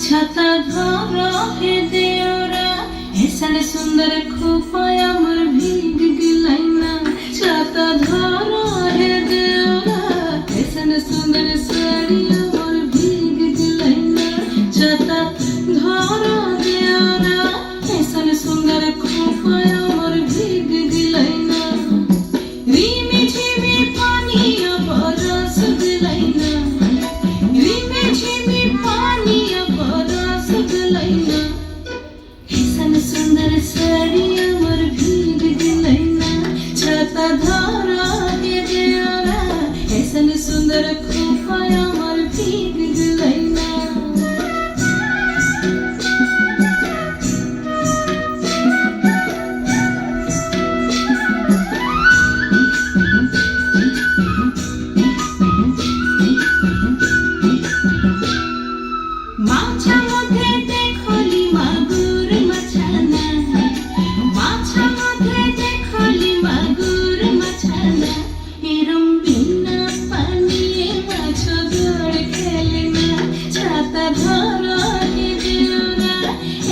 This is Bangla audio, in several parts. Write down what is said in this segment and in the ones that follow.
छाता धरो हे देवरा ऐसन सुंदर खोपाय अमर भीग गिलैना छाता धरो हे देवरा ऐसन सुंदर साड़ी अमर भीग गिलैना छाता धरो देवरा ऐसन सुंदर खोपाय अमर भीग गिलैना रिमी झिमी पानी बरस गिलैना रिमी झिमी पानी बरस गिलैना ऐसन सुंदर साड़ी अमर भीग गिलैना छाता धरा हे देवरा ऐसन सुंदर खोपाय अमर भीग गिलैना মাছা মধ্যে দেখলি মাগুর মাছানা মাছা মধ্যে দেখলি মাগুর মাছানা এরম বিনা পানিয়ে মাছ ধরে খেলে না ছাতা ধরো হে দেওরা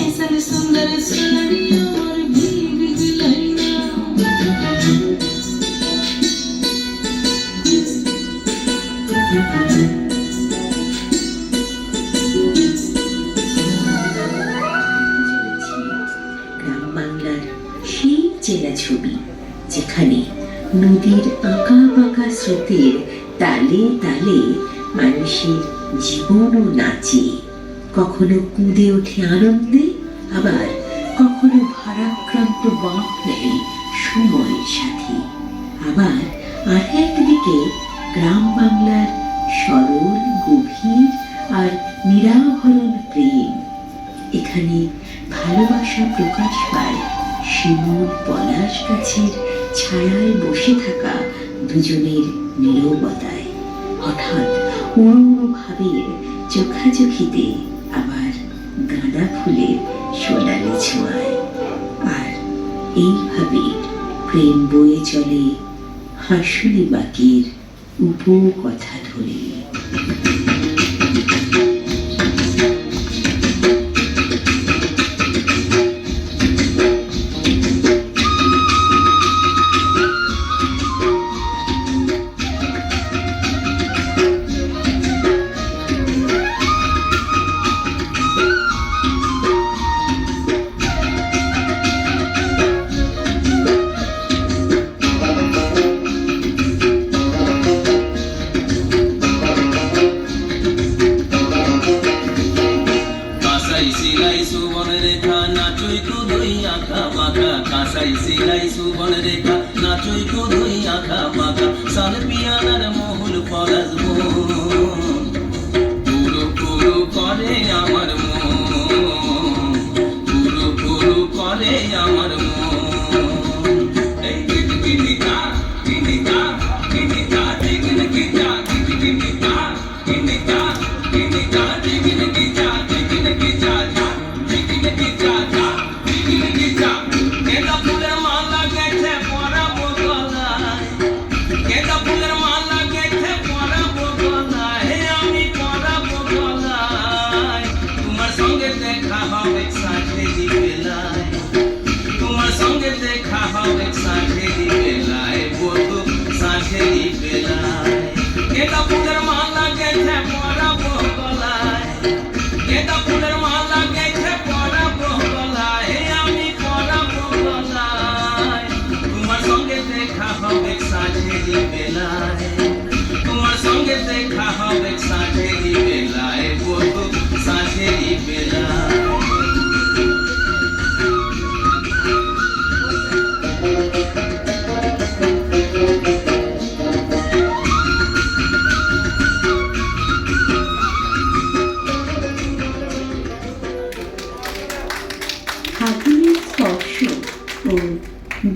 ऐसन सुंदर साड़ी अमर भीग गिलैना গ্রাম বাংলার সেই চেনা ছবি যেখানে নদীর আঁকা বাঁকা স্রোতের তালে তালে মানুষের জীবনও নাচে, কখনো কুঁদে ওঠে আনন্দে, আবার কখনো ভারাক্রান্ত বাঁক নেয় সময়ের সাথে। আবার আর একদিকে গ্রাম বাংলার সরল গভীর আর নিরাভরণ প্রেম। এখানে ভালোবাসা প্রকাশ পায় শিমুল পলাশ গাছের ছায়ায় বসে থাকা দুজনের নীরবতায়, হঠাৎ উড়ো উড়ো ভাবের চোখাচোখিতে, আবার গাঁদা ফুলের সোনালি ছোঁয়ায়। আর এইভাবে প্রেম বয়ে চলে হাসুলি বাঁকের উপকথা ধরে।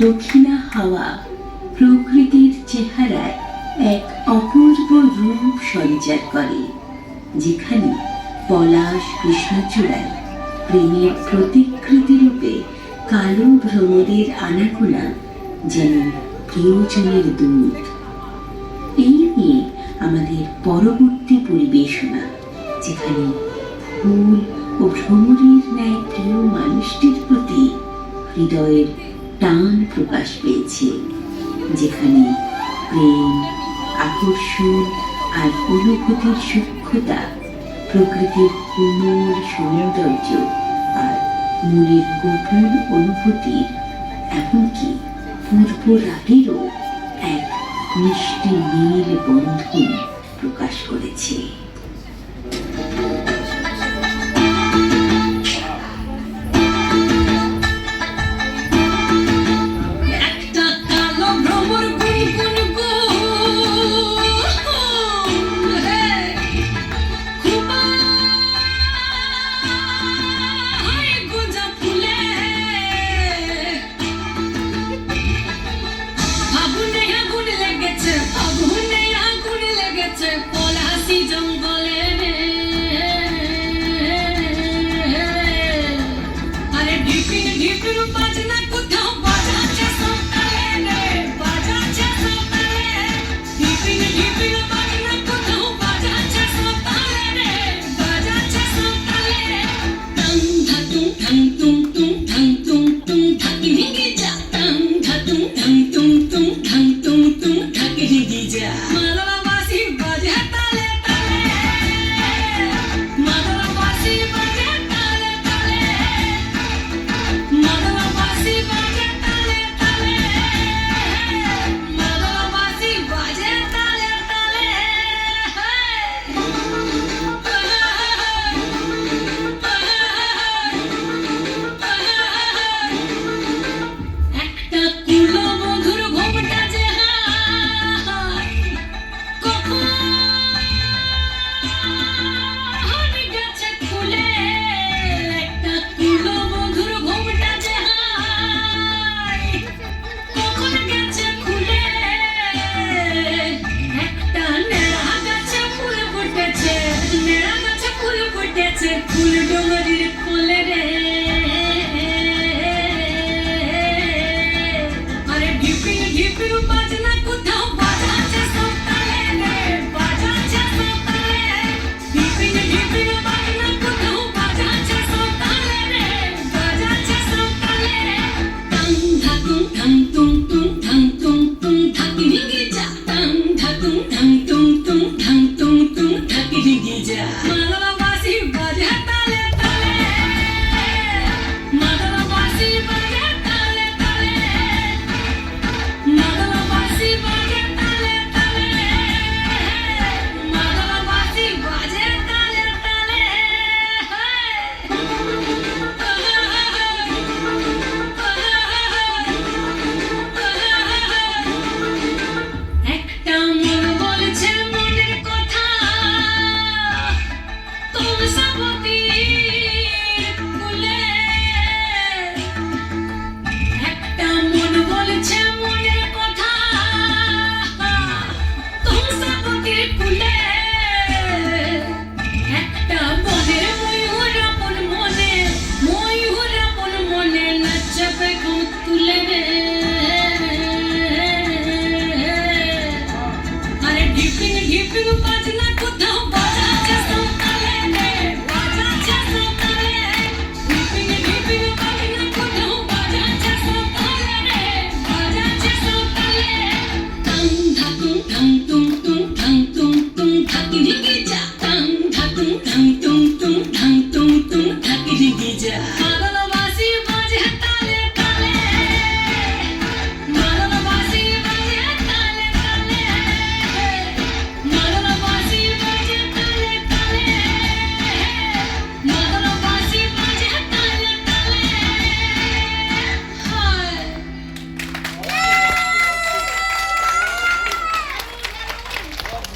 দক্ষিণা হাওয়া প্রকৃতির চেহারায় এক অপূর্ব রূপ সঞ্চার করে, যেখানে পলাশ কৃষ্ণচূড়ায় প্রেমের প্রতিকৃতি রূপে কালো ভ্রমরের আনাগোনা যেন প্রিয়জনের দূত। এই নিয়ে আমাদের পরবর্তী পরিবেশনা, যেখানে ফুল ও ভ্রমরের ন্যায় প্রিয় মানুষটির প্রতি হৃদয়ের টান প্রকাশ পেয়েছে, যেখানে প্রেম, আকর্ষণ আর অনুভূতির সূক্ষ্মতা, প্রকৃতির কোমল সৌন্দর্য আর মনের গোপন অনুভূতির, এমনকি পূর্ব রাগেরও এক মিষ্টি নীল বন্ধন প্রকাশ করেছে। একটা কালো ভ্রমর গুনগুন গুন, হে, খুমায় গোঁজা ফুলে, আগুনে আগুন লেগেছে, আগুনে আগুন লেগেছে পলাশি জঙ্গলে। আরে ঢিপিন ঢিপিন বাজনা কোথায়